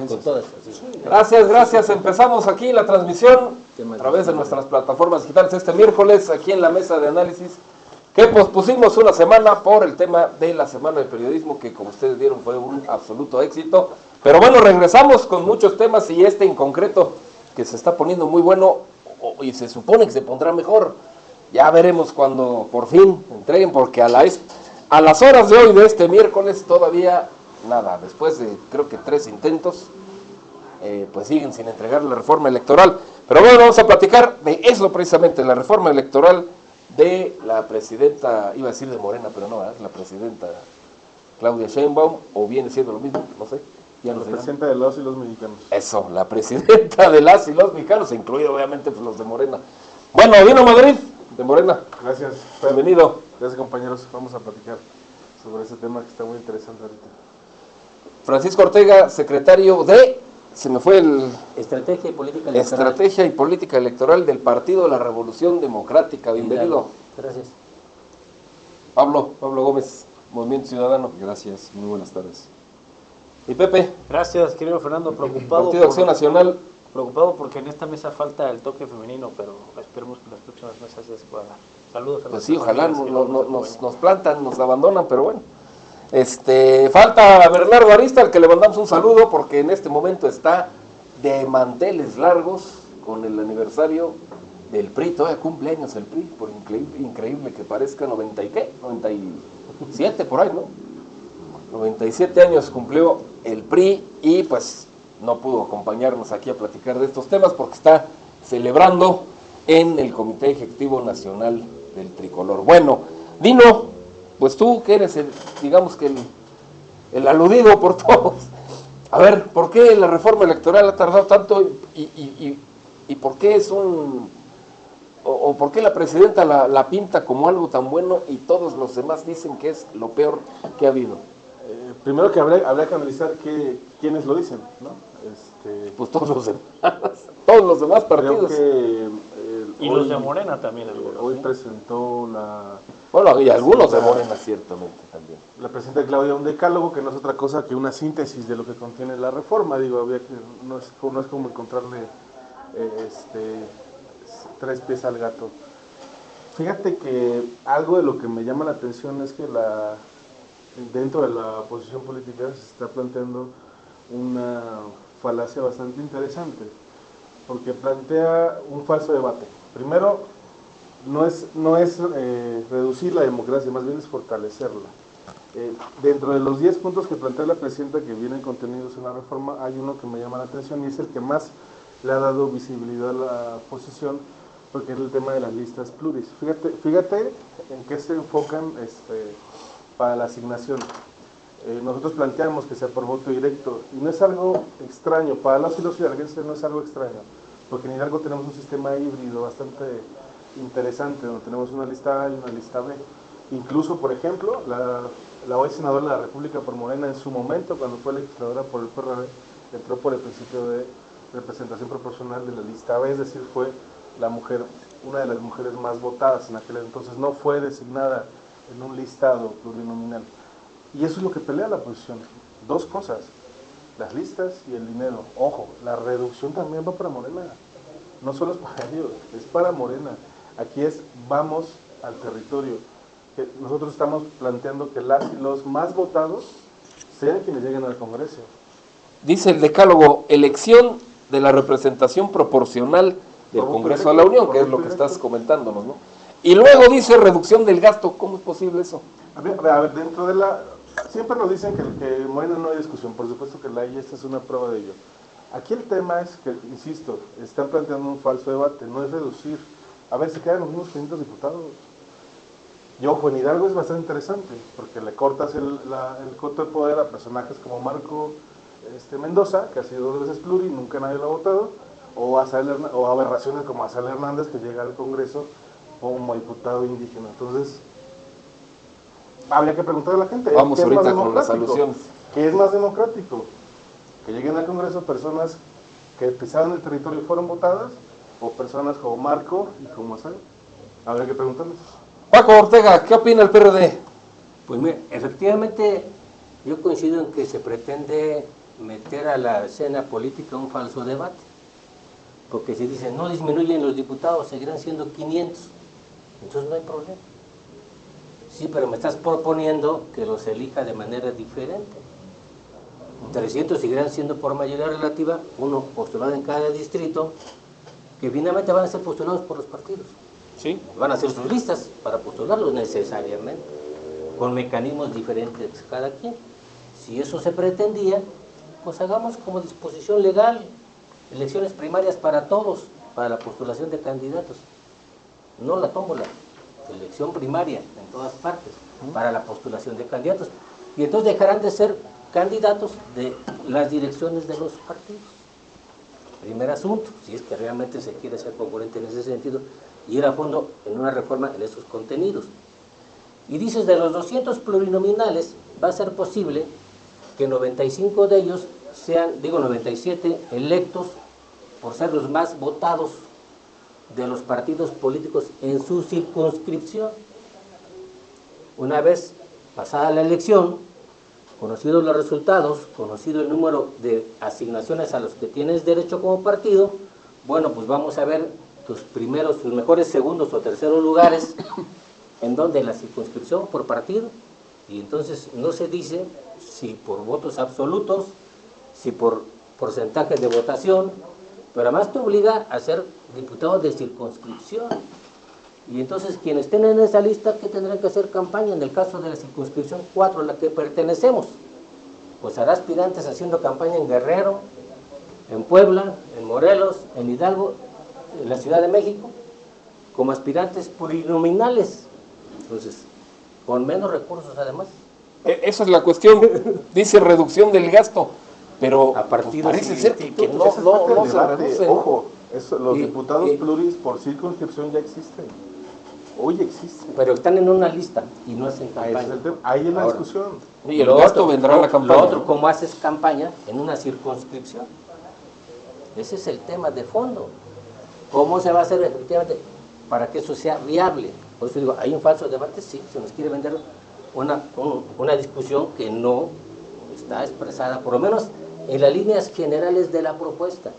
Con todas, así. Gracias. Empezamos aquí la transmisión a través de nuestras plataformas digitales este miércoles, aquí en la mesa de análisis, que pospusimos una semana por el tema de la Semana de Periodismo, que como ustedes vieron fue un absoluto éxito. Pero bueno, regresamos con muchos temas y este en concreto, que se está poniendo muy bueno y se supone que se pondrá mejor. Ya veremos cuando por fin entreguen, porque a las horas de hoy, de este miércoles, todavía nada. Después de creo que 3 intentos, pues siguen sin entregar la reforma electoral. Pero bueno, vamos a platicar de eso precisamente, la reforma electoral de la presidenta, iba a decir de Morena, pero no, es la presidenta Claudia Sheinbaum, o viene siendo lo mismo, no sé. Ya la presidenta de las y los mexicanos. Eso, la presidenta de las y los mexicanos, incluido obviamente pues, los de Morena. Bueno, Dino Madrid, de Morena. Gracias. Bienvenido. Gracias, compañeros. Vamos a platicar sobre ese tema que está muy interesante ahorita. Francisco Ortega, secretario de, se me fue el... Estrategia y Política Electoral. Estrategia y Política Electoral del Partido de la Revolución Democrática. Bienvenido. Gracias. Pablo Gómez, Movimiento Ciudadano. Gracias, muy buenas tardes. Y Pepe. Gracias, querido Fernando. Preocupado. Partido de Acción Nacional. Preocupado porque en esta mesa falta el toque femenino, pero esperemos que en las próximas mesas ya se pueda dar. Saludos. Pues sí, ojalá nos plantan, nos abandonan, pero bueno. Falta Bernardo Arista, al que le mandamos un saludo, porque en este momento está de manteles largos con el aniversario del PRI. Todavía cumple años el PRI, por increíble que parezca, 97 por ahí, ¿no? 97 años cumplió el PRI y pues no pudo acompañarnos aquí a platicar de estos temas porque está celebrando en el Comité Ejecutivo Nacional del Tricolor. Bueno, Dino, pues tú que eres digamos que el aludido por todos, a ver, ¿por qué la reforma electoral ha tardado tanto y por qué es o por qué la presidenta la pinta como algo tan bueno y todos los demás dicen que es lo peor que ha habido? Primero que habría que analizar quiénes lo dicen, ¿no? Pues todos los demás partidos. Y los de Morena también. Hoy presentó Bueno, y algunos de Morena ciertamente también. La presidenta Claudia un decálogo que no es otra cosa que una síntesis de lo que contiene la reforma. Digo, no es como encontrarle 3 pies al gato. Fíjate que algo de lo que me llama la atención es que dentro de la oposición política se está planteando una falacia bastante interesante, porque plantea un falso debate. Primero, no es reducir la democracia, más bien es fortalecerla. Dentro de los 10 puntos que plantea la presidenta que vienen contenidos en la reforma, hay uno que me llama la atención y es el que más le ha dado visibilidad a la oposición, porque es el tema de las listas pluris. Fíjate en qué se enfocan para la asignación. Nosotros planteamos que sea por voto directo y no es algo extraño, para los y los hidalguenses no es algo extraño, porque en Hidalgo tenemos un sistema híbrido bastante interesante, donde tenemos una lista A y una lista B. Incluso, por ejemplo, la hoy senadora de la República por Morena en su momento, cuando fue legisladora por el PRD, entró por el principio de representación proporcional de la lista B, es decir, fue una de las mujeres más votadas en aquel entonces, no fue designada en un listado plurinominal. Y eso es lo que pelea la oposición. 2 cosas, las listas y el dinero. Ojo, la reducción también va para Morena. No solo es para ellos, es para Morena. Aquí vamos al territorio. Nosotros estamos planteando que los más votados sean quienes lleguen al Congreso. Dice el decálogo, elección de la representación proporcional del Congreso de la Unión, que es lo que estás comentándonos, ¿no? Y luego dice reducción del gasto. ¿Cómo es posible eso? A ver, dentro de siempre nos dicen que Morena no hay discusión, por supuesto que esta es una prueba de ello. Aquí el tema es que, insisto, están planteando un falso debate, no es reducir. A ver, se quedan los mismos 500 diputados. Y ojo, en Hidalgo es bastante interesante, porque le cortas el coto de poder a personajes como Marco Mendoza, que ha sido 2 veces pluri, nunca nadie lo ha votado, o aberraciones como Azael Hernández, que llega al Congreso como diputado indígena. Entonces, habría que preguntarle a la gente. Vamos ahorita con las alusiones. ¿Qué es más democrático? ¿Que lleguen al Congreso personas que pisaron el territorio y fueron votadas? ¿O personas como Marco y como Azael? Habría que preguntarles. Paco Ortega, ¿qué opina el PRD? Pues mira, efectivamente yo coincido en que se pretende meter a la escena política un falso debate. Porque si dicen, no disminuyen los diputados, seguirán siendo 500. Entonces no hay problema. Sí, pero me estás proponiendo que los elija de manera diferente. 300 seguirán siendo por mayoría relativa, uno postulado en cada distrito, que finalmente van a ser postulados por los partidos. ¿Sí? Van a hacer sus listas para postularlos necesariamente, con mecanismos diferentes cada quien. Si eso se pretendía, pues hagamos como disposición legal, elecciones primarias para todos, para la postulación de candidatos. No la tómbola, elección primaria en todas partes, para la postulación de candidatos. Y entonces dejarán de ser candidatos de las direcciones de los partidos. Primer asunto, si es que realmente se quiere ser concurrente en ese sentido, y ir a fondo en una reforma en esos contenidos. Y dices, de los 200 plurinominales, va a ser posible que 95 de ellos sean, 97 electos por ser los más votados de los partidos políticos en su circunscripción. Una vez pasada la elección, conocidos los resultados, conocido el número de asignaciones a los que tienes derecho como partido, bueno, pues vamos a ver tus mejores segundos o terceros lugares, en donde la circunscripción por partido, y entonces no se dice si por votos absolutos, si por porcentajes de votación, pero además te obliga a ser diputado de circunscripción. Y entonces quienes estén en esa lista, ¿qué tendrán que hacer campaña? En el caso de la circunscripción 4, a la que pertenecemos, pues hará aspirantes haciendo campaña en Guerrero, en Puebla, en Morelos, en Hidalgo, en la Ciudad de México, como aspirantes plurinominales. Entonces, con menos recursos además. Esa es la cuestión, dice reducción del gasto, pero A partidos parece ser que Ese no es parte del se debate. reduce, ¿no? Ojo, los Y- diputados y- pluris por circunscripción ya existen. Hoy existen. Pero están en una lista y no hacen Ahí es campaña. el tema. Ahí es la Ahora, discusión. Y el Lo gasto otro, vendrá en la lo campaña. otro, ¿no? ¿cómo haces campaña en una circunscripción? Ese es el tema de fondo. ¿Cómo se va a hacer efectivamente para que eso sea viable? Por eso digo, hay un falso debate, sí, se nos quiere vender una discusión que no está expresada, por lo menos en las líneas generales de la propuesta,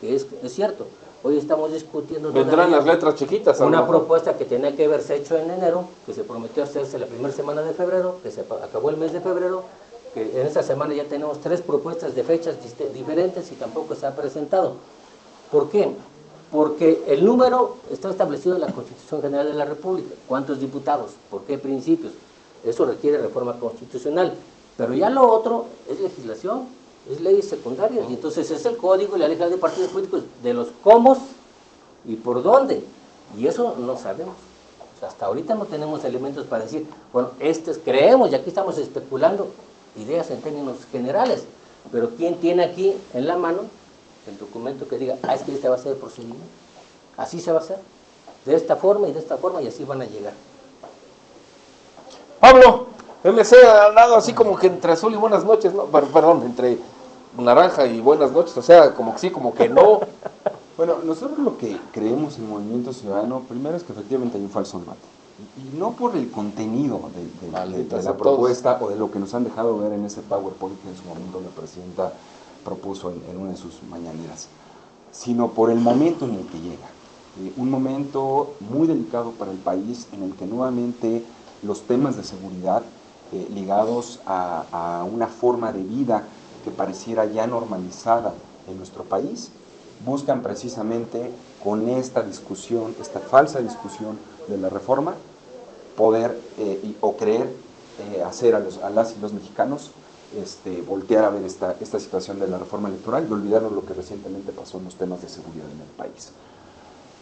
que es cierto. Hoy estamos discutiendo Vendrán todavía las letras chiquitas. a lo una mejor. propuesta que tenía que haberse hecho en enero, que se prometió hacerse la primera semana de febrero, que se acabó el mes de febrero, que en esta semana ya tenemos 3 propuestas de fechas diferentes y tampoco se ha presentado. ¿Por qué? Porque el número está establecido en la Constitución General de la República. ¿Cuántos diputados? ¿Por qué principios? Eso requiere reforma constitucional. Pero ya lo otro es legislación, es leyes secundarias. Y entonces es el código y la ley de partidos políticos de los cómo y por dónde. Y eso no sabemos. O sea, hasta ahorita no tenemos elementos para decir, bueno, creemos, y aquí estamos especulando ideas en términos generales. Pero ¿quién tiene aquí en la mano el documento que diga, es que este va a ser el procedimiento? Así se va a hacer. De esta forma y así van a llegar. Pablo, MC ha dado así como que entre azul y buenas noches, ¿no? Perdón, entre naranja y buenas noches, o sea, como que sí, como que no. Bueno, nosotros lo que creemos en Movimiento Ciudadano, primero es que efectivamente hay un falso debate. Y no por el contenido de Malditas la a todos. propuesta o de lo que nos han dejado ver en ese PowerPoint que en su momento la presidenta propuso en una de sus mañaneras, sino por el momento en el que llega. Un momento muy delicado para el país en el que nuevamente los temas de seguridad ligados a una forma de vida que pareciera ya normalizada en nuestro país, buscan precisamente con esta discusión, esta falsa discusión de la reforma, poder o creer hacer a las y los mexicanos voltear a ver esta situación de la reforma electoral y olvidarnos lo que recientemente pasó en los temas de seguridad en el país.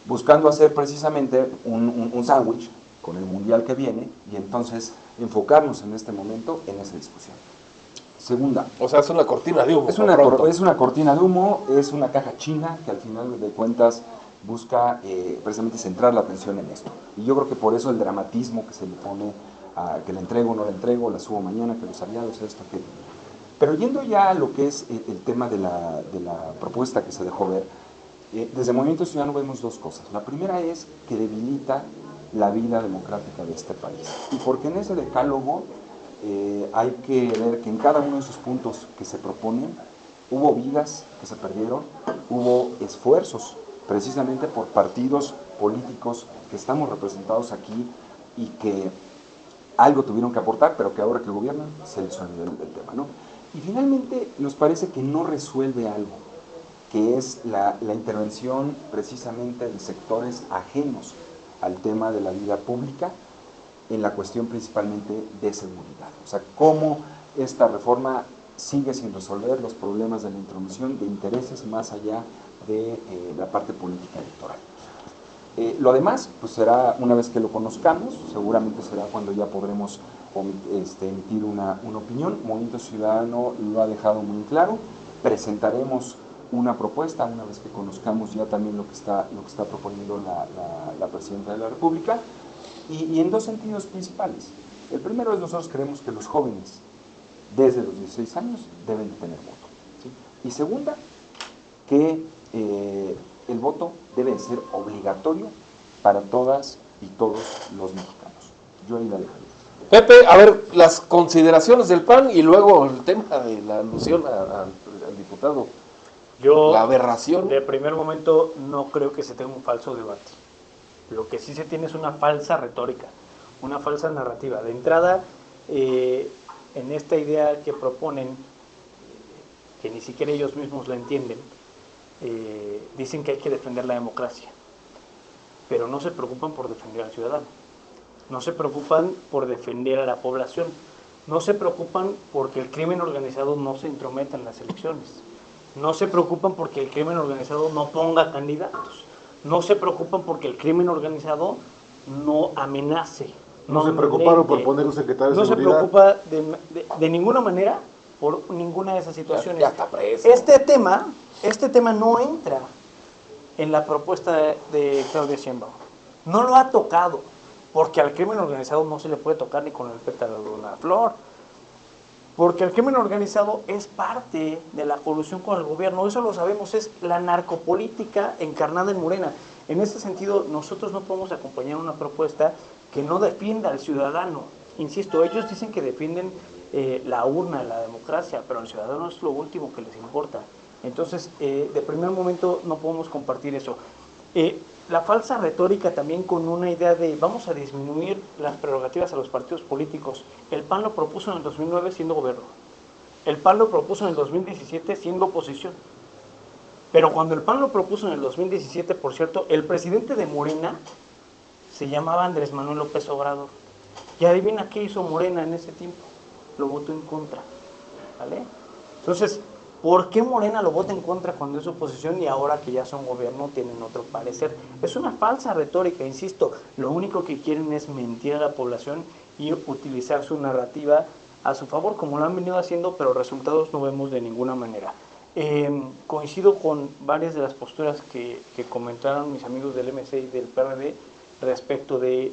Buscando hacer precisamente un sándwich con el mundial que viene y entonces enfocarnos en este momento en esa discusión. Segunda. O sea, es una cortina de humo. Es por una pronto. cortina de humo, es una caja china que al final de cuentas busca precisamente centrar la atención en esto. Y yo creo que por eso el dramatismo que se le pone a que la entrego o no la entrego, la subo mañana, que los aliados, esto, que... Pero yendo ya a lo que es el tema de la propuesta que se dejó ver, desde Movimiento Ciudadano vemos dos cosas. La primera es que debilita la vida democrática de este país. Y porque en ese decálogo hay que ver que en cada uno de esos puntos que se proponen Hubo vidas que se perdieron, hubo esfuerzos precisamente por partidos políticos que estamos representados aquí y que algo tuvieron que aportar, pero que ahora que gobiernan se les olvidó el tema, ¿no? Y finalmente nos parece que no resuelve algo, que es la intervención precisamente de sectores ajenos al tema de la vida pública en la cuestión principalmente de seguridad. O sea, cómo esta reforma sigue sin resolver los problemas de la intromisión de intereses más allá de la parte política electoral. Lo demás, pues será una vez que lo conozcamos, seguramente será cuando ya podremos emitir una opinión. Movimiento Ciudadano lo ha dejado muy claro, presentaremos una propuesta una vez que conozcamos ya también lo que está proponiendo la Presidenta de la República, y en dos sentidos principales. El primero es, nosotros creemos que los jóvenes desde los 16 años deben de tener voto, ¿sí? Y segunda, que el voto debe de ser obligatorio para todas y todos los mexicanos. Yo ahí la dejaría. Pepe, a ver, las consideraciones del PAN y luego el tema de la alusión al diputado. Yo, la aberración. de primer momento, no creo que se tenga un falso debate. Lo que sí se tiene es una falsa retórica, una falsa narrativa. De entrada, en esta idea que proponen, que ni siquiera ellos mismos la entienden, dicen que hay que defender la democracia, pero no se preocupan por defender al ciudadano, no se preocupan por defender a la población, no se preocupan porque el crimen organizado no se intrometa en las elecciones, no se preocupan porque el crimen organizado no ponga candidatos, no se preocupan porque el crimen organizado no amenace. No se preocuparon por poner un secretario de seguridad. No se preocupa de ninguna manera por ninguna de esas situaciones. Ya está preso. Este tema no entra en la propuesta de Claudia Sheinbaum. No lo ha tocado, porque al crimen organizado no se le puede tocar ni con el pétalo de una flor. Porque el crimen organizado es parte de la colusión con el gobierno, eso lo sabemos, es la narcopolítica encarnada en Morena. En este sentido, nosotros no podemos acompañar una propuesta que no defienda al ciudadano. Insisto, ellos dicen que defienden la urna, la democracia, pero al ciudadano es lo último que les importa. Entonces, de primer momento no podemos compartir eso. La falsa retórica también con una idea de vamos a disminuir las prerrogativas a los partidos políticos. El PAN lo propuso en el 2009 siendo gobierno. El PAN lo propuso en el 2017 siendo oposición. Pero cuando el PAN lo propuso en el 2017, por cierto, el presidente de Morena se llamaba Andrés Manuel López Obrador. Y adivina qué hizo Morena en ese tiempo. Lo votó en contra. ¿Vale? Entonces, ¿por qué Morena lo vota en contra cuando es oposición y ahora que ya son gobierno tienen otro parecer? Es una falsa retórica, insisto. Lo único que quieren es mentir a la población y utilizar su narrativa a su favor, como lo han venido haciendo, pero resultados no vemos de ninguna manera. Coincido con varias de las posturas que comentaron mis amigos del MC y del PRD respecto de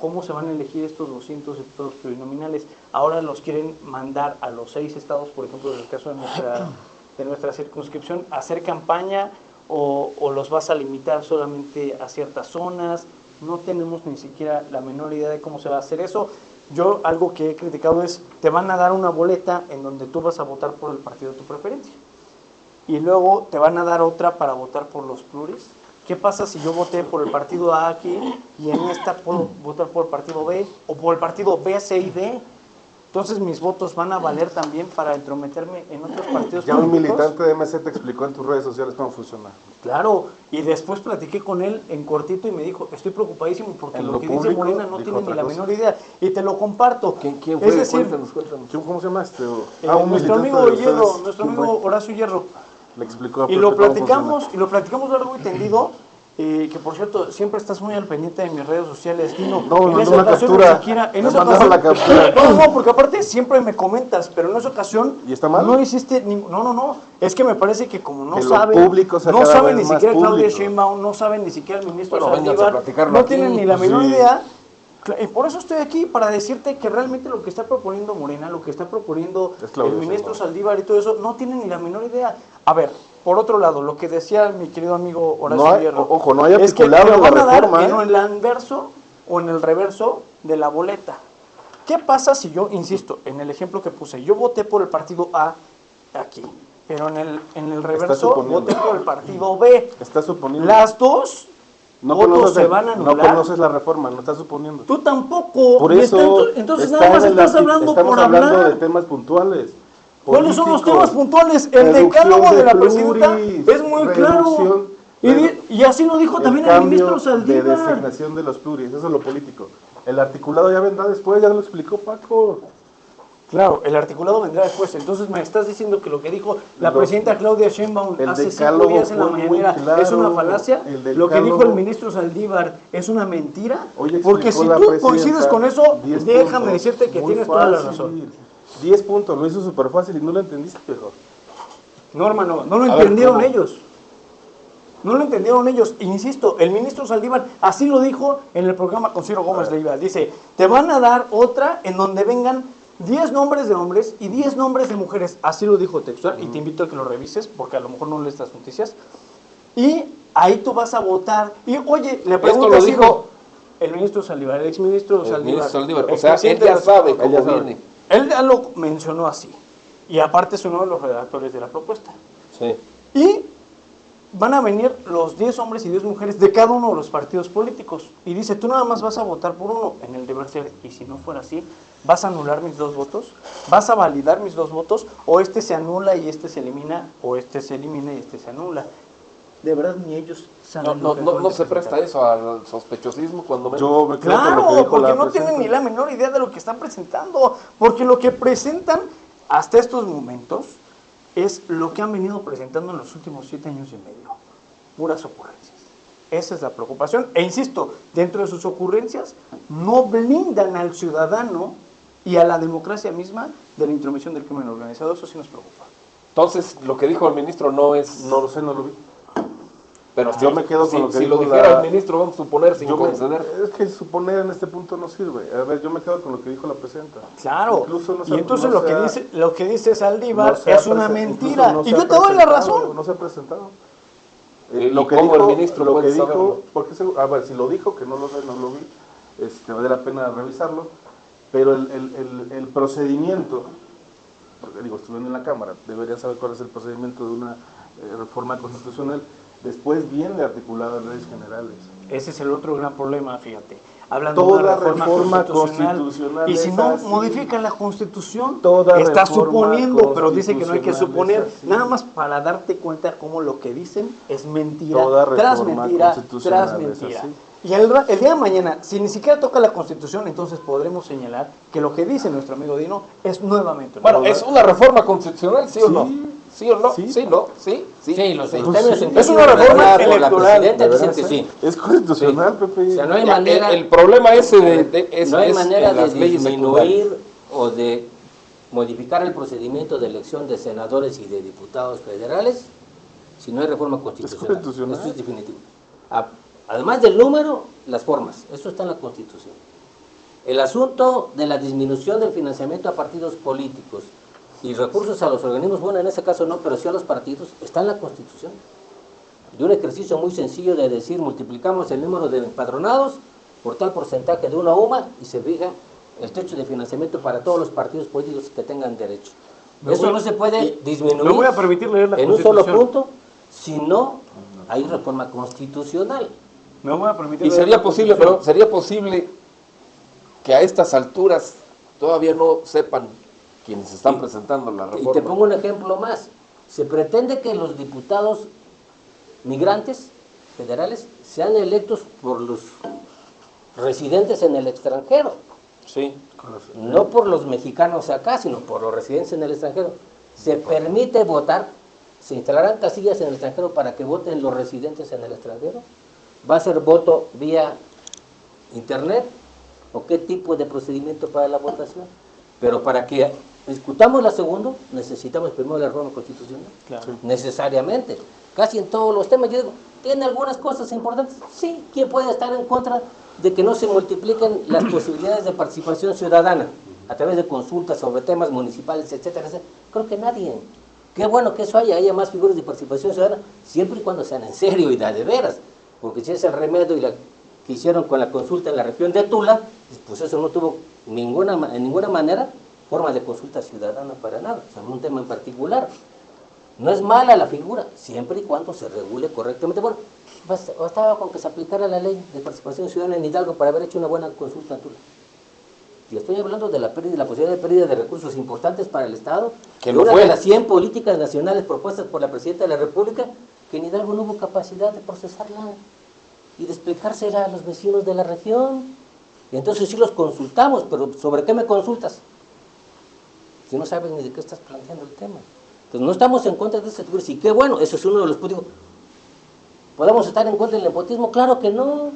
cómo se van a elegir estos 200 estados plurinominales. Ahora los quieren mandar a los 6 estados, por ejemplo, en el caso de nuestra circunscripción, a hacer campaña o los vas a limitar solamente a ciertas zonas. No tenemos ni siquiera la menor idea de cómo se va a hacer eso. Yo algo que he criticado es, te van a dar una boleta en donde tú vas a votar por el partido de tu preferencia. Y luego te van a dar otra para votar por los pluris. ¿Qué pasa si yo voté por el partido A aquí y en esta puedo votar por el partido B o por el partido B, C y D? Entonces mis votos van a valer también para entrometerme en otros partidos Ya un políticos. militante de MC te explicó en tus redes sociales cómo funciona. Claro, y después platiqué con él en cortito y me dijo, estoy preocupadísimo porque En lo lo que dice público, Morena no dijo tiene ni otra la cosa. menor idea. Y te lo comparto. ¿Quién fue? Es decir, Cuéntanos. ¿Cómo se llama nuestro un militante amigo de ustedes, Hierro, nuestro ¿quién amigo fue? Horacio Hierro. Le explicó a Y lo Pepe cómo platicamos largo y tendido, que por cierto, siempre estás muy al pendiente de mis redes sociales, Dino. No, me en mandó esa una ocasión captura. ni siquiera, en Me esa mandaron ocasión, la captura. no, porque aparte siempre me comentas, pero en esa ocasión ¿Y está mal? no hiciste, no, es que me parece que como no Que lo saben, público sea no cada saben vez ni más siquiera Claudia público. Sheinbaum, no saben ni siquiera el ministro Bueno, vénganse a Saldívar, platicarlo no aquí, tienen ni la pues menor sí. idea. Por eso estoy aquí, para decirte que realmente lo que está proponiendo Morena, lo que está proponiendo Es Claudia el ministro Sheinbaum. Saldívar y todo eso, no tienen ni la menor idea. A ver, por otro lado, lo que decía mi querido amigo Horacio No hay- Hierro, ojo, no hay es que articulado me lo la van a dar reforma, en el anverso o en el reverso de la boleta. ¿Qué pasa si yo, insisto, en el ejemplo que puse, yo voté por el partido A aquí, pero en el reverso suponiendo. voté por el partido B. Está suponiendo. Las dos votos se van a anular. No conoces la reforma, no estás suponiendo. Tú tampoco. Por Y eso, entonces está nada más en el estás arti- hablando estamos por hablando hablar. de temas puntuales. ¿Cuáles son los políticos, temas puntuales? El reducción decálogo de la pluris, presidenta es muy claro. reducción, Y así lo dijo también el cambio ministro de Saldívar. designación de los pluris, eso es lo político. El articulado ya vendrá después, ya lo explicó Paco. Claro, el articulado vendrá después. Entonces me estás diciendo que lo que dijo la Lo- presidenta Claudia Sheinbaum el hace 5 decálogo días en la fue muy mañanera claro. es una falacia. El Lo que dijo decálogo- el ministro Saldívar es una mentira. Hoy Porque explicó si la tú presidenta coincides con eso, 10 déjame puntos. decirte que Muy tienes toda la fácil. razón. 10 puntos, lo hizo súper fácil y no lo entendiste, mejor. No, hermano, no lo A ver, entendieron ¿cómo? ellos. No lo entendieron ellos. Insisto, el ministro Saldívar así lo dijo en el programa con Ciro Gómez Leiva. Dice, te van a dar otra en donde vengan 10 nombres de hombres y 10 nombres de mujeres. Así lo dijo textual y te invito a que lo revises porque a lo mejor no lees las noticias. Y ahí tú vas a votar. Y oye, le pregunto lo a Ciro, dijo el ministro Saldívar, el exministro el Saldívar. ministro Saldívar. O el sea, él presidente ya de la- sabe Él cómo ya sabe. viene. Él ya lo mencionó así. Y aparte es uno de los redactores de la propuesta. Sí. Y van a venir los 10 hombres y 10 mujeres de cada uno de los partidos políticos. Y dice, tú nada más vas a votar por uno en el deber ser. Y si no fuera así, vas a anular mis 2 votos, vas a validar mis 2 votos, o este se anula y este se elimina, o este se elimina y este se anula. De verdad, ni ellos saben lo que acaban No de se presentar. presta eso al sospechosismo cuando menos. Yo me quedo con lo que Claro, dijo porque la no tienen presidenta. ni la menor idea de lo que están presentando. Porque lo que presentan hasta estos momentos es lo que han venido presentando en los últimos 7 años y medio. Puras ocurrencias. Esa es la preocupación. E insisto, dentro de sus ocurrencias no blindan al ciudadano y a la democracia misma de la intromisión del crimen organizado. Eso sí nos preocupa. Entonces, lo que dijo el ministro no es... No lo sé, no lo vi. pero yo me quedo con si, lo que si lo dijo dijera la- el ministro, vamos a suponer sin Yo me- conceder. es que suponer en este punto no sirve. A ver, yo me quedo con lo que dijo la presidenta. Claro. Incluso no Y se- entonces no lo, se ha- que dice Saldívar No se ha es una presen- mentira. incluso no Y se ha yo te doy la presentado, razón. No se ha presentado. ¿Y Lo que cómo dijo, el ministro lo puede que dijo, saberlo? porque a ver, si lo dijo, que no lo sé, no lo vi, vale la pena revisarlo, pero el procedimiento, porque digo, estuvieron en la Cámara, deberían saber cuál es el procedimiento de una reforma constitucional, después viene articulada en leyes generales. Ese es el otro gran problema, fíjate. Hablan Toda de una reforma constitucional y si es no así. modifican la Constitución, Toda está reforma suponiendo, pero dice que no hay que constitucional suponer, es así. nada más para darte cuenta cómo lo que dicen es mentira, Toda tras reforma mentira, constitucional tras es mentira. así. Y el día de mañana, si ni siquiera toca la Constitución, entonces podremos señalar que lo que dice nuestro amigo Dino es nuevamente Bueno, ¿es una reforma constitucional, sí o no? ¿Sí o no? Sí. ¿Sí, no? ¿Sí? Sí, los Pues términos sí. en que Es una ha sido reforma redactada por la electoral, presidenta dicen ¿Deberá que ser? sí. Es constitucional, Pepe. O sea, no hay Ya, manera, el problema ese es, no hay es manera en de las leyes secundarias. disminuir o de modificar el procedimiento de elección de senadores y de diputados federales si no hay reforma constitucional. constitucional. Eso es definitivo. Además del número, las formas. Eso está en la Constitución. El asunto de la disminución del financiamiento a partidos políticos y recursos a los organismos, bueno, en ese caso no, pero sí a los partidos, está en la Constitución. De un ejercicio muy sencillo de decir, multiplicamos el número de empadronados por tal porcentaje de una UMA y se fija el techo de financiamiento para todos los partidos políticos que tengan derecho. Eso no se puede disminuir Me voy a permitir leer la en un solo Constitución. punto si no hay reforma constitucional. Me voy a permitir Y leer sería la posible, Constitución. pero sería posible que a estas alturas todavía no sepan quienes están presentando la Y te reforma. pongo un ejemplo más. Se pretende que los diputados migrantes federales sean electos por los residentes en el extranjero, Sí. no por los mexicanos acá, sino por los residentes en el extranjero. Se permite votar, se instalarán casillas en el extranjero para que voten los residentes en el extranjero. ¿Va a ser voto vía internet o qué tipo de procedimiento para la votación? Pero para que discutamos la segunda, necesitamos primero la reforma constitucional. Claro. Necesariamente. Casi en todos los temas. Yo digo, ¿tiene algunas cosas importantes? Sí. ¿Quién puede estar en contra de que no se multipliquen las posibilidades de participación ciudadana a través de consultas sobre temas municipales, etcétera, etcétera? Creo que nadie. Qué bueno que eso haya más figuras de participación ciudadana, siempre y cuando sean en serio y de veras. Porque si es el remedio y la que hicieron con la consulta en la región de Tula, pues eso no tuvo en ninguna manera forma de consulta ciudadana para nada, sobre un tema en particular. No es mala la figura, siempre y cuando se regule correctamente. Bueno, bastaba con que se aplicara la ley de participación ciudadana en Hidalgo para haber hecho una buena consulta en Tula. Y estoy hablando de la pérdida, la posibilidad de pérdida de recursos importantes para el Estado. Que no no una fue. de las 100 políticas nacionales propuestas por la Presidenta de la República, que en Hidalgo no hubo capacidad de procesarla y de explicársela a los vecinos de la región. Y entonces sí los consultamos, pero ¿sobre qué me consultas? Si no sabes ni de qué estás planteando el tema. Entonces no estamos en contra de ese tipo. Y qué bueno, eso es uno de los puntos. ¿Podemos estar en contra del nepotismo? Claro que no.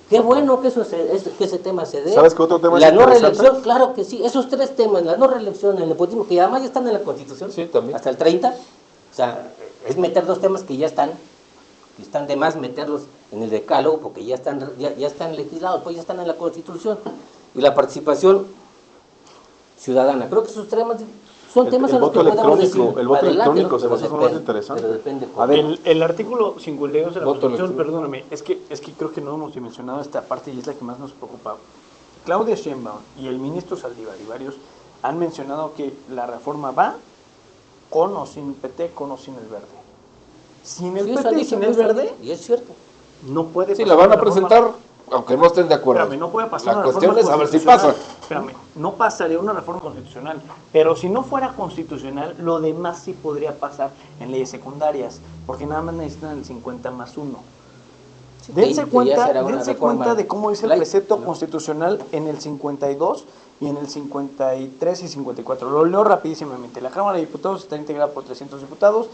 Qué bueno que que ese tema se dé. ¿Sabes qué otro tema La es no interesante? reelección, claro que sí. Esos tres temas, la no reelección, el nepotismo, que además ya están en la Constitución. Sí, también. Hasta el 30. O sea, es meter dos temas que están de más meterlos en el decálogo, porque ya están legislados, pues ya están en la Constitución. Y la participación ciudadana. Creo que esos temas son temas el en los voto que podemos electrónico, decir, el voto adelante, electrónico se me hace Pero más interesante. Pero depende. A ver, El artículo 52 de la Voto Constitución, electrónico. perdóname, es que creo que no hemos dimensionado esta parte y es la que más nos preocupa. Claudia Sheinbaum y el ministro Saldívar y varios han mencionado que la reforma va con o sin PT, con o sin el verde. Sin el Sí, eso PT han y dicho sin el muchos, verde, y es cierto. no puede Sí, pasar la van una a reforma. presentar, aunque no estén de acuerdo. Espérame, no puede pasar La una cuestión reforma es a ver si pasa. constitucional. Espérame, no pasaría una reforma constitucional, pero si no fuera constitucional, lo demás sí podría pasar en leyes secundarias, porque nada más necesitan el 50+1. Dense cuenta de cómo dice el precepto constitucional en el 52 y en el 53 y 54. Lo leo rapidísimamente. La Cámara de Diputados está integrada por 300 diputados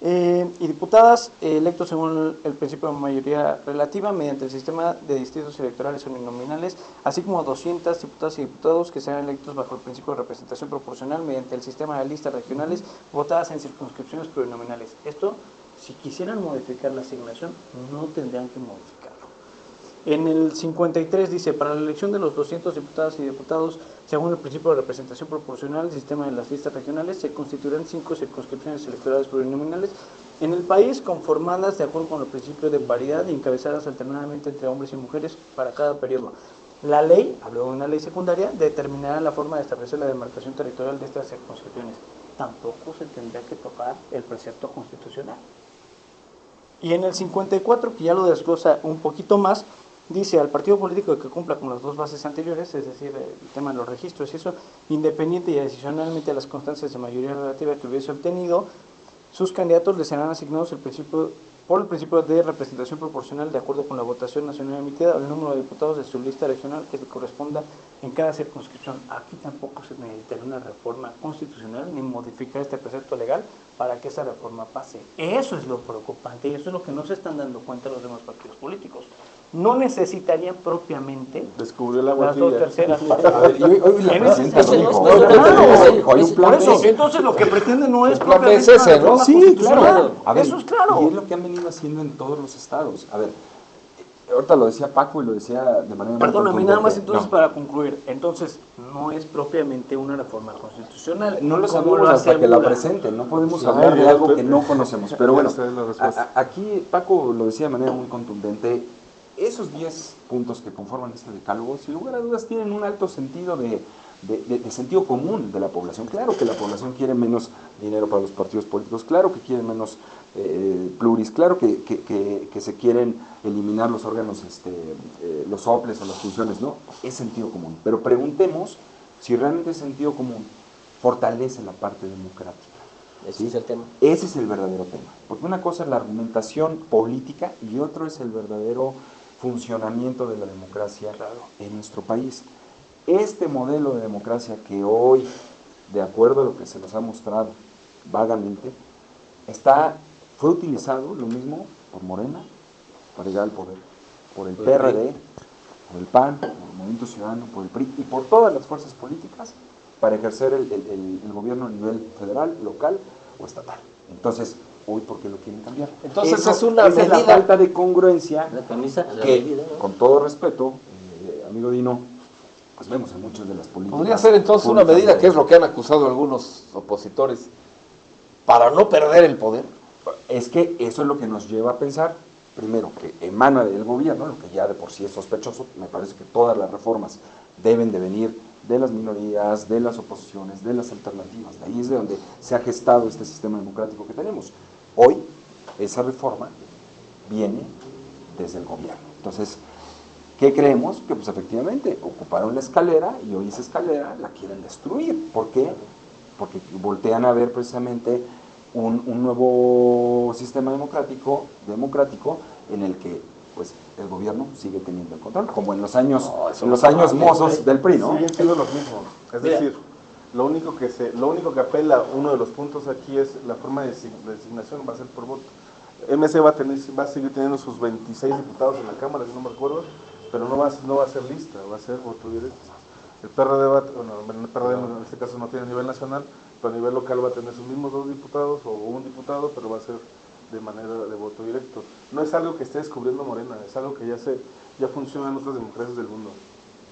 y diputadas electos según el principio de mayoría relativa mediante el sistema de distritos electorales uninominales, así como 200 diputadas y diputados que serán electos bajo el principio de representación proporcional mediante el sistema de listas regionales votadas en circunscripciones plurinominales. Esto, si quisieran modificar la asignación, no tendrían que modificarlo. En el 53 dice, para la elección de los 200 diputadas y diputados, según el principio de representación proporcional, el sistema de las listas regionales, se constituirán 5 circunscripciones electorales plurinominales en el país, conformadas de acuerdo con el principio de paridad y encabezadas alternadamente entre hombres y mujeres para cada periodo. La ley, habló de una ley secundaria, determinará la forma de establecer la demarcación territorial de estas circunscripciones. Tampoco se tendría que tocar el precepto constitucional. Y en el 54, que ya lo desglosa un poquito más, dice al partido político que cumpla con las dos bases anteriores, es decir, el tema de los registros y eso, independiente y adicionalmente a las constancias de mayoría relativa que hubiese obtenido, sus candidatos les serán asignados por el principio de representación proporcional de acuerdo con la votación nacional emitida al número de diputados de su lista regional que le corresponda en cada circunscripción. Aquí tampoco se necesitaría una reforma constitucional ni modificar este precepto legal para que esa reforma pase. Eso es lo preocupante y eso es lo que no se están dando cuenta los demás partidos políticos. No necesitarían propiamente Descubrió la las dos guatilla. terceras a ver, y hoy la En ese presidenta lo sentido, dijo. no, Hoy la no, presidenta no, lo dijo, hay un plan por eso, B. entonces lo que pretende no es El plan B es propiamente una ese, ¿no? reforma Sí, constitucional. claro. A ver, Eso es claro. y es lo que han venido haciendo en todos los estados. A ver, ahorita lo decía Paco y lo decía de manera muy Perdóname, nada más contundente. entonces No, para concluir. Entonces, no es propiamente una reforma constitucional. no lo ¿Cómo sabemos hasta que la asegura? presenten, no podemos Sí, hablar de ya, algo Pepe. que no conocemos. Pero bueno, Esa es la respuesta. aquí Paco lo decía de manera muy contundente. Esos 10 puntos que conforman este decálogo, sin lugar a dudas, tienen un alto sentido de sentido común de la población. Claro que la población quiere menos dinero para los partidos políticos, claro que quiere menos pluris, claro que se quieren eliminar los órganos, los soples o las funciones, ¿no? Es sentido común. Pero preguntemos si realmente ese sentido común fortalece la parte democrática. Ese es el tema. Ese es el verdadero tema. Porque una cosa es la argumentación política y otro es el verdadero funcionamiento de la democracia en nuestro país. Este modelo de democracia que hoy, de acuerdo a lo que se nos ha mostrado vagamente, fue utilizado lo mismo por Morena para llegar al poder, por el PRD, por el PAN, por el Movimiento Ciudadano, por el PRI y por todas las fuerzas políticas para ejercer el gobierno a nivel federal, local o estatal. Entonces, hoy, ¿por qué lo quieren cambiar? Entonces Eso es una esa es la medida. falta de congruencia La camisa, la que, medida, ¿no? con todo respeto, amigo Dino, pues vemos en muchas de las políticas. Podría ser entonces una públicas medida, de- que es lo que han acusado algunos opositores, para no perder el poder. Es que eso es lo que nos lleva a pensar, primero, que emana del gobierno, lo que ya de por sí es sospechoso. Me parece que todas las reformas deben de venir de las minorías, de las oposiciones, de las alternativas. De ahí es de donde se ha gestado este sistema democrático que tenemos. Hoy, esa reforma viene desde el gobierno. Entonces, ¿qué creemos? Que pues efectivamente ocuparon la escalera y hoy esa escalera la quieren destruir. ¿Por qué? Porque voltean a ver precisamente un nuevo sistema democrático en el que pues el gobierno sigue teniendo el control, como en los años, mozos del PRI, ¿no? Siguen siendo los mismos. Es decir, lo único que apela, uno de los puntos aquí es la forma de designación va a ser por voto. MC va a seguir teniendo sus 26 diputados en la Cámara, si no me acuerdo, pero no va a ser lista, va a ser voto directo. El PRD en este caso no tiene a nivel nacional, pero a nivel local va a tener sus mismos 2 diputados o un diputado, pero va a ser de manera de voto directo. No es algo que esté descubriendo Morena, es algo que ya funciona en otras democracias del mundo.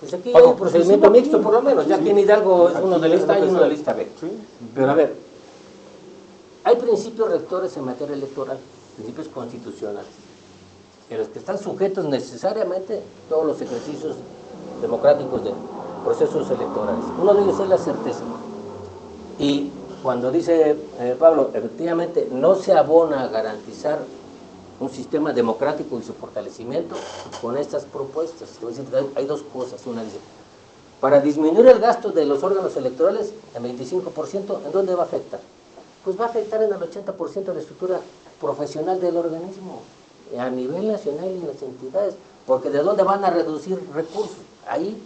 Pues aquí hay un procedimiento mixto por lo menos, ya que en Hidalgo es uno de lista A y uno de lista B. Sí. Pero a ver, hay principios rectores en materia electoral, principios constitucionales, en los que están sujetos necesariamente todos los ejercicios democráticos de procesos electorales. Uno de ellos es la certeza. Y cuando dice Pablo, efectivamente no se abona a garantizar un sistema democrático y su fortalecimiento con estas propuestas. Hay 2 cosas. Una dice, para disminuir el gasto de los órganos electorales en 25%, ¿en dónde va a afectar? Pues va a afectar en el 80% de la estructura profesional del organismo, a nivel nacional y en las entidades, porque ¿de dónde van a reducir recursos? Ahí,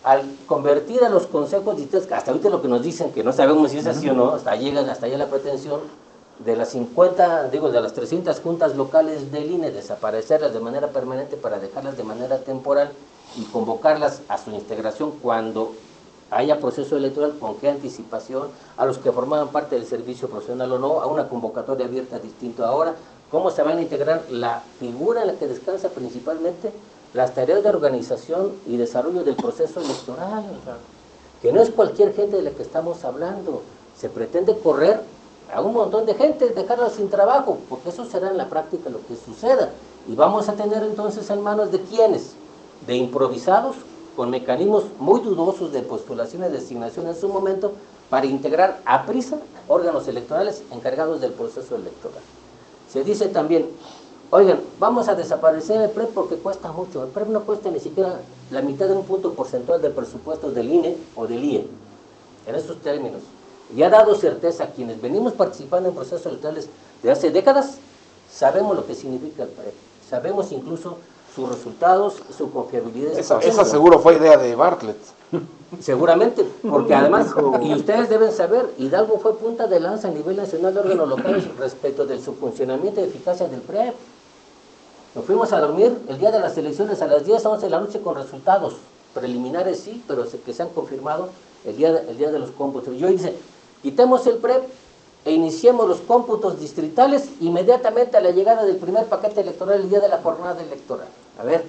al convertir a los consejos distritales, hasta ahorita lo que nos dicen, que no sabemos si es así o no, hasta allá la pretensión de las 300 juntas locales del INE, desaparecerlas de manera permanente para dejarlas de manera temporal y convocarlas a su integración cuando haya proceso electoral, con qué anticipación, a los que formaban parte del servicio profesional o no, a una convocatoria abierta distinto ahora, cómo se van a integrar la figura en la que descansa principalmente las tareas de organización y desarrollo del proceso electoral, que no es cualquier gente de la que estamos hablando. Se pretende correr a un montón de gente, dejarla sin trabajo, porque eso será en la práctica lo que suceda. Y vamos a tener entonces en manos de quiénes, de improvisados, con mecanismos muy dudosos de postulación y designación en su momento, para integrar a prisa órganos electorales encargados del proceso electoral. Se dice también, oigan, vamos a desaparecer el PREP porque cuesta mucho. El PREP no cuesta ni siquiera la mitad de un punto porcentual del presupuesto del INE o del IE, en esos términos. Y ha dado certeza a quienes venimos participando en procesos electorales de hace décadas, sabemos lo que significa el PREP, sabemos incluso sus resultados, su confiabilidad. Esa seguro fue idea de Bartlett. Seguramente, porque además, y ustedes deben saber, Hidalgo fue punta de lanza a nivel nacional de órganos locales respecto de su funcionamiento y eficacia del PREP. Nos fuimos a dormir el día de las elecciones a las 10, 11 de la noche con resultados preliminares, sí, pero que se han confirmado el día de los cómputos. Yo hice, quitemos el PREP e iniciemos los cómputos distritales inmediatamente a la llegada del primer paquete electoral el día de la jornada electoral. A ver,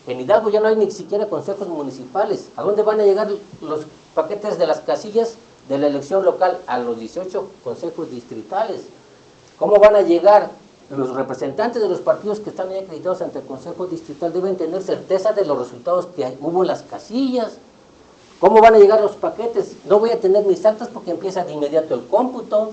en Hidalgo ya no hay ni siquiera consejos municipales. ¿A dónde van a llegar los paquetes de las casillas de la elección local? A los 18 consejos distritales. ¿Cómo van a llegar? Los representantes de los partidos que están ahí acreditados ante el consejo distrital deben tener certeza de los resultados que hubo en las casillas. ¿Cómo van a llegar los paquetes? No voy a tener mis actas porque empieza de inmediato el cómputo.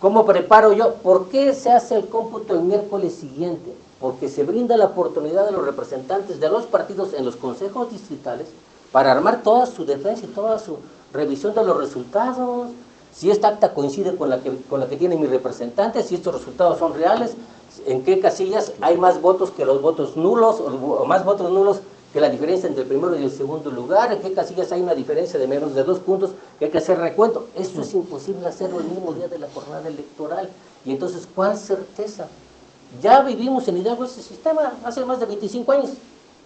¿Cómo preparo yo? ¿Por qué se hace el cómputo el miércoles siguiente? Porque se brinda la oportunidad a los representantes de los partidos en los consejos distritales para armar toda su defensa y toda su revisión de los resultados. Si esta acta coincide con la que tiene mi representante, si estos resultados son reales, en qué casillas hay más votos que los votos nulos, o más votos nulos que la diferencia entre el primero y el segundo lugar, en qué casillas hay una diferencia de menos de 2 puntos, que hay que hacer recuento. Eso es imposible hacerlo el mismo día de la jornada electoral. Y entonces, ¿cuál certeza? Ya vivimos en Hidalgo ese sistema hace más de 25 años.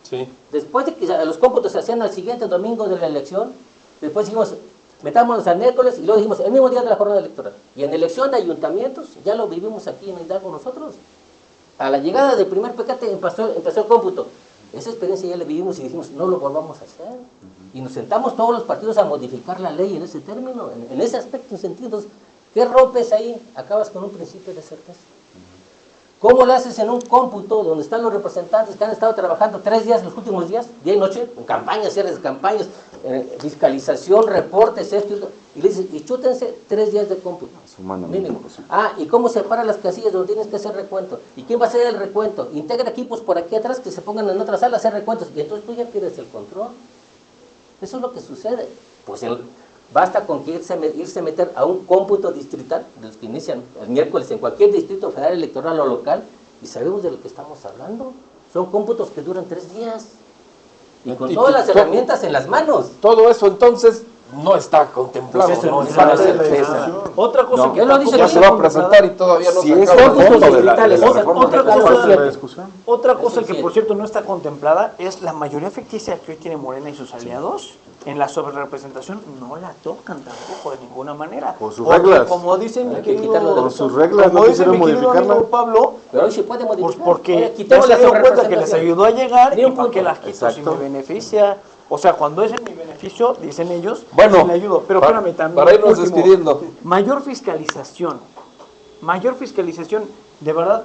Sí. Después de que los cómputos se hacían al siguiente domingo de la elección, después dijimos, metámonos al miércoles, y luego dijimos, el mismo día de la jornada electoral. Y en elección de ayuntamientos, ya lo vivimos aquí en Hidalgo nosotros. A la llegada del primer paquete empezó el cómputo. Esa experiencia ya la vivimos y dijimos, no lo volvamos a hacer. Y nos sentamos todos los partidos a modificar la ley en ese término, en ese aspecto, en sentido. Entonces, ¿qué rompes ahí? Acabas con un principio de certeza. ¿Cómo lo haces en un cómputo donde están los representantes que han estado trabajando 3 días, los últimos días, día y noche, en campañas, cierres de campañas, fiscalización, reportes, esto, y le dices, y chútense 3 días de cómputo. Mínimo. ¿Y cómo separa las casillas donde tienes que hacer recuento? ¿Y quién va a hacer el recuento? Integra equipos por aquí atrás que se pongan en otra sala a hacer recuentos, y entonces tú ya pierdes el control. Eso es lo que sucede. Pues basta con que irse a meter a un cómputo distrital, de los que inician el miércoles en cualquier distrito federal, electoral o local, y sabemos de lo que estamos hablando. Son cómputos que duran 3 días. Y con todas las herramientas en las manos. Todo eso entonces no está contemplado. Pues eso no no está es certeza. Otra cosa No, que él lo dice Ya se va a presentar y todavía no Si se es acaba el cómputos fondo de la digitales, reforma. otra Esa cosa, es la discusión. Otra cosa Eso que sí. por cierto no está contemplada es la mayoría ficticia que hoy tiene Morena y sus aliados en la sobrerepresentación no la tocan tampoco de ninguna manera. Por sus Porque, reglas. como dice mi Hay que querido, quitarlo de Por sus reglas, como no dice mi quisieron querido modificarla. amigo Pablo, Pero hoy se puede pues modificar. porque Oye, ya quitemos se la dio cuenta que les sobrerepresentación. ayudó a llegar Ni y un por qué punto. la quito si Exacto. me beneficia. O sea, cuando es en mi beneficio, dicen ellos, Bueno, sí le ayudo. Pero espérame también. para irnos último, despidiendo. Mayor fiscalización. Mayor fiscalización. De verdad,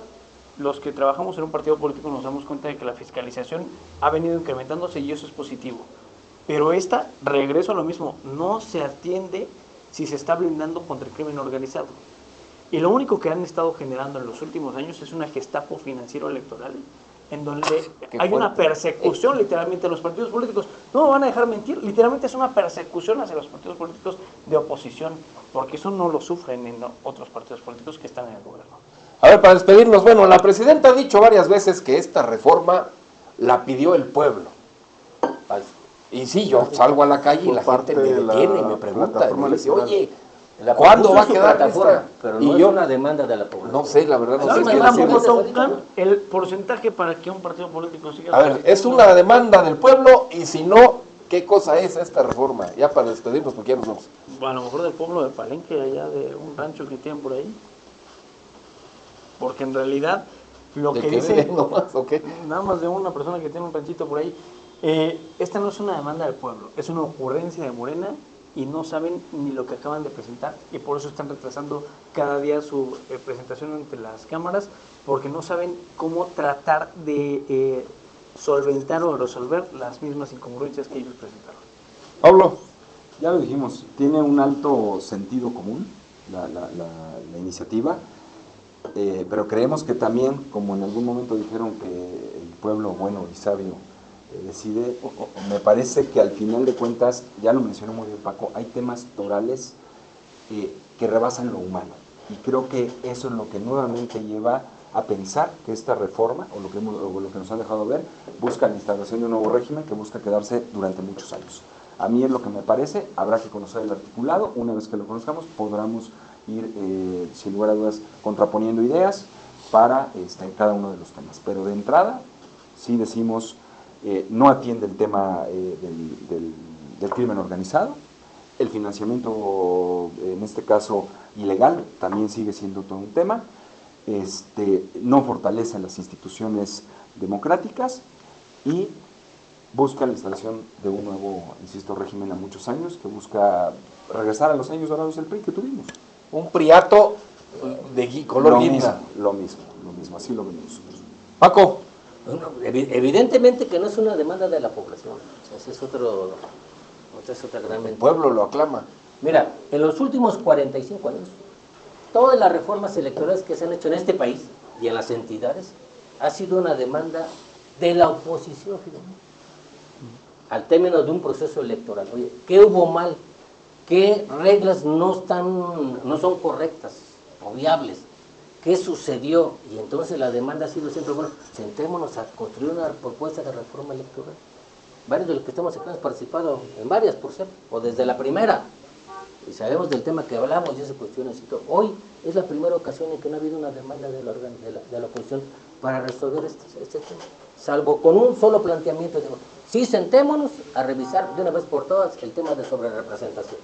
los que trabajamos en un partido político nos damos cuenta de que la fiscalización ha venido incrementándose y eso es positivo. Pero regreso a lo mismo, no se atiende si se está blindando contra el crimen organizado. Y lo único que han estado generando en los últimos años es una gestapo financiero electoral, en donde hay una persecución literalmente a los partidos políticos. No me van a dejar mentir, literalmente es una persecución hacia los partidos políticos de oposición, porque eso no lo sufren en otros partidos políticos que están en el gobierno. A ver, para despedirnos, bueno, la presidenta ha dicho varias veces que esta reforma la pidió el pueblo. Y sí, yo salgo a la calle y Por la gente parte me de la detiene y me pregunta, y plataforma me dice, electoral. oye, La ¿cuándo propuso va a su quedar plataforma, lista? pero Y no yo es una demanda de la población. no sé, la verdad, no sé ¿Sabes qué que más o decir. tampoco menos tocan el porcentaje para que un partido político siga? A ver, es una demanda del pueblo y si no, ¿qué cosa es esta reforma? Ya para despedirnos, porque ya nos vamos. A lo mejor del pueblo de Palenque, allá de un rancho que tienen por ahí. Porque en realidad lo ¿De que qué dice, viven nomás o qué? nada más de una persona que tiene un ranchito por ahí, esta no es una demanda del pueblo, es una ocurrencia de Morena y no saben ni lo que acaban de presentar y por eso están retrasando cada día su presentación ante las cámaras, porque no saben cómo tratar de solventar o resolver las mismas incongruencias que ellos presentaron. Pablo. Ya lo dijimos, tiene un alto sentido común la iniciativa, pero creemos que también, como en algún momento dijeron que el pueblo bueno y sabio decide, me parece que al final de cuentas, ya lo mencionó muy bien Paco, hay temas torales que rebasan lo humano. Y creo que eso es lo que nuevamente lleva a pensar que esta reforma, o lo que nos han dejado ver, busca la instalación de un nuevo régimen que busca quedarse durante muchos años. A mí es lo que me parece, habrá que conocer el articulado, una vez que lo conozcamos podremos ir, sin lugar a dudas, contraponiendo ideas para cada uno de los temas. Pero de entrada, sí decimos, no atiende el tema del crimen organizado, el financiamiento, en este caso ilegal, también sigue siendo todo un tema, no fortalece las instituciones democráticas y busca la instalación de un nuevo, insisto, régimen a muchos años, que busca regresar a los años dorados del PRI que tuvimos. Un priato de color guinda. Lo mismo, así lo vemos nosotros. Paco. Bueno, evidentemente que no es una demanda de la población, o sea, esa es otra gran El mentira. pueblo lo aclama. Mira, en los últimos 45 años, todas las reformas electorales que se han hecho en este país y en las entidades, ha sido una demanda de la oposición, fíjate, al término de un proceso electoral. Oye, ¿qué hubo mal? ¿Qué reglas no son correctas o viables? ¿Qué sucedió? Y entonces la demanda ha sido siempre, bueno, sentémonos a construir una propuesta de reforma electoral. Varios de los que estamos acá hemos participado en varias, por cierto, o desde la primera, y sabemos del tema que hablamos y esas cuestiones y todo. Hoy es la primera ocasión en que no ha habido una demanda de la oposición para resolver este tema, salvo con un solo planteamiento. Digo, sí, sentémonos a revisar de una vez por todas el tema de sobrerepresentación.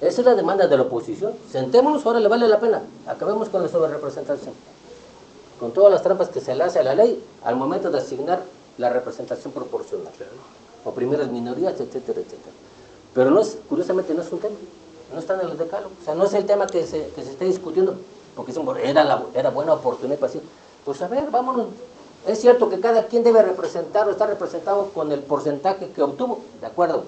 Esa es la demanda de la oposición. Sentémonos, ahora le vale la pena. Acabemos con la sobrerepresentación. Con todas las trampas que se le hace a la ley al momento de asignar la representación proporcional. Oprimir a las minorías, etcétera, etcétera. Pero no es, curiosamente no es un tema. No está en el decálogo. O sea, no es el tema que se esté discutiendo. Porque era buena oportunidad para decir, pues a ver, vámonos Es cierto que cada quien debe representar o estar representado con el porcentaje que obtuvo, de acuerdo.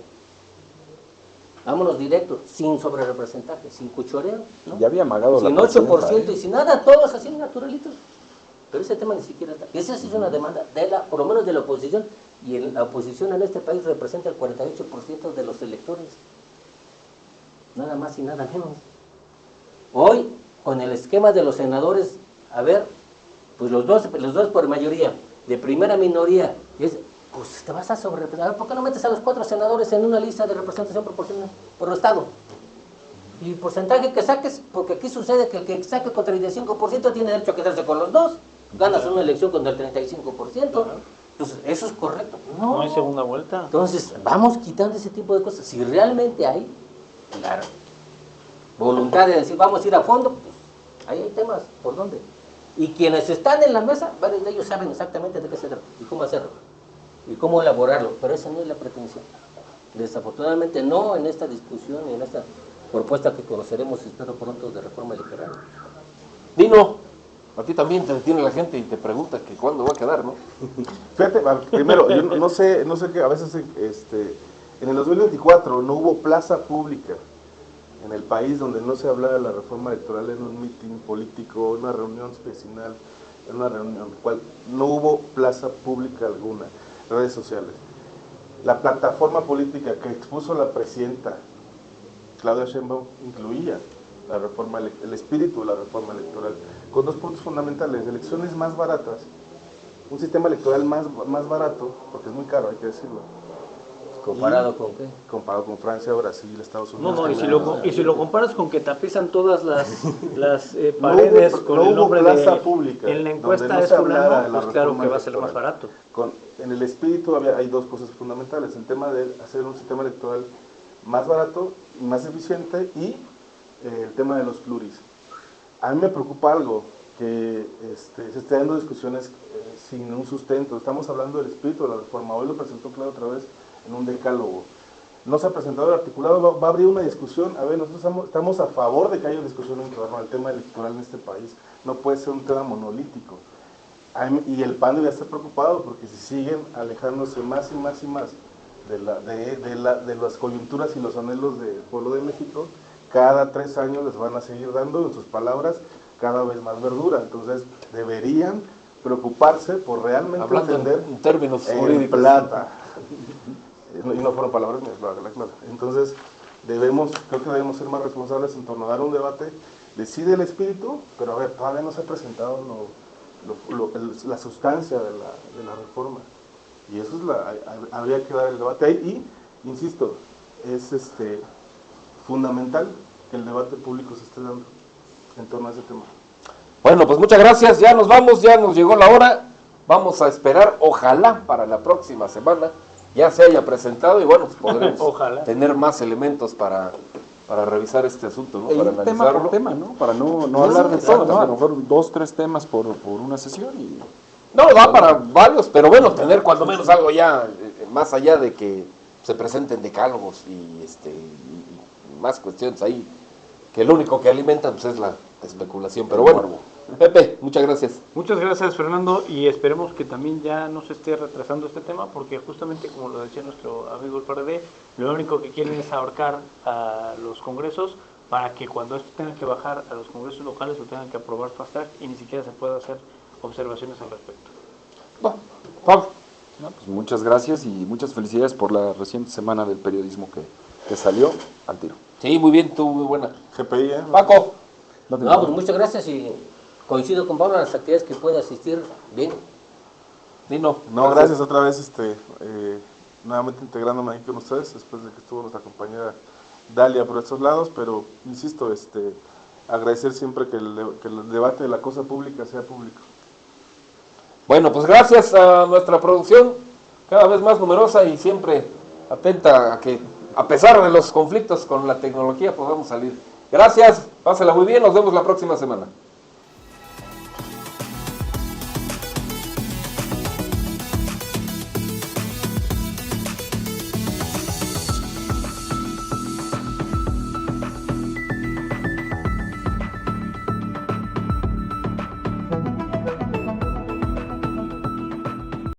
Vámonos directos, sin sobrerepresentaje, sin cuchoreo, ¿no? Ya había amagado sin la 8% y sin nada, todos así naturalitos. Pero ese tema ni siquiera está. Esa sí es una demanda, por lo menos de la oposición, y la oposición en este país representa el 48% de los electores. Nada más y nada menos. Hoy, con el esquema de los senadores, a ver, pues los dos por mayoría, de primera minoría, pues te vas a sobrerepresentar. ¿Por qué no metes a los 4 senadores en una lista de representación proporcional por estado? Y el porcentaje que saques, porque aquí sucede que el que saque con 35% tiene derecho a quedarse con los dos, ganas una elección con el 35%, entonces eso es correcto. No hay segunda vuelta. Entonces, vamos quitando ese tipo de cosas. Si realmente hay, claro, voluntad de decir, vamos a ir a fondo, pues ahí hay temas, ¿por dónde? Y quienes están en la mesa, varios de ellos saben exactamente de qué se trata y cómo hacerlo y cómo elaborarlo, pero esa no es la pretensión. Desafortunadamente no en esta discusión y en esta propuesta que conoceremos, espero pronto, de reforma electoral. Dino, a ti también te detiene la gente y te pregunta que cuándo va a quedar, ¿no? Fíjate, primero, yo no sé que a veces en el 2024 no hubo plaza pública en el país donde no se hablaba de la reforma electoral en un mitin político, en una reunión vecinal, en una reunión, cual no hubo plaza pública alguna, redes sociales. La plataforma política que expuso la presidenta Claudia Sheinbaum incluía la reforma, el espíritu de la reforma electoral, con 2 puntos fundamentales: elecciones más baratas, un sistema electoral más barato, porque es muy caro, hay que decirlo. ¿Comparado con qué? Comparado con Francia, Brasil, Estados Unidos. No, y si lo comparas con que tapizan todas las paredes con el nombre plaza de pública, en la encuesta donde no es se hablara fulano, de la pues claro reforma que va a ser electoral. más barato. En el espíritu hay 2 cosas fundamentales: el tema de hacer un sistema electoral más barato y más eficiente, y el tema de los pluris. A mí me preocupa algo, que se estén dando discusiones sin un sustento. Estamos hablando del espíritu de la reforma. Hoy lo presentó Claudio otra vez en un decálogo. No se ha presentado el articulado, va a abrir una discusión. A ver, nosotros estamos a favor de que haya discusión en torno al tema electoral en este país. No puede ser un tema monolítico. Y el PAN debe estar preocupado, porque si siguen alejándose más y más y más de las coyunturas y los anhelos del pueblo de México, cada 3 años les van a seguir dando, en sus palabras, cada vez más verdura. Entonces deberían preocuparse por realmente Hablando entender en términos jurídicos. plata. Y no fueron palabras mías, claro. Entonces creo que debemos ser más responsables en torno a dar un debate. Decide el espíritu, pero a ver, todavía no se ha presentado la sustancia de la reforma. Y eso es habría que dar el debate ahí. Y, insisto, es fundamental que el debate público se esté dando en torno a ese tema. Bueno, pues muchas gracias, ya nos vamos, ya nos llegó la hora. Vamos a esperar, ojalá para la próxima semana ya se haya presentado y bueno, pues podremos tener más elementos para revisar este asunto, ¿no? Para tema analizarlo. por tema, ¿no? Para no hablar de todo, ¿no? A lo mejor 2, 3 temas por una sesión y... No, da para varios, pero bueno, tener cuando menos algo ya, más allá de que se presenten decálogos y más cuestiones ahí, que lo único que alimentan pues, es la especulación. Pero bueno, Pepe, muchas gracias. Muchas gracias, Fernando, y esperemos que también ya no se esté retrasando este tema, porque justamente, como lo decía nuestro amigo el PRD, lo único que quieren es ahorcar a los congresos para que cuando esto tenga que bajar a los congresos locales lo tengan que aprobar fast track y ni siquiera se pueda hacer observaciones al respecto. Bueno, Pablo. No, pues muchas gracias y muchas felicidades por la reciente semana del periodismo que salió al tiro. Sí, muy bien, tú, muy buena. GPI, Paco. No, pues muchas gracias y coincido con Pablo en las actividades que puede asistir bien. Dino. No, gracias otra vez, nuevamente integrándome aquí con ustedes, después de que estuvo nuestra compañera Dalia por estos lados, pero insisto, agradecer siempre que el debate de la cosa pública sea público. Bueno, pues gracias a nuestra producción, cada vez más numerosa y siempre atenta a que, a pesar de los conflictos con la tecnología, podamos salir. Gracias, pásela muy bien, nos vemos la próxima semana.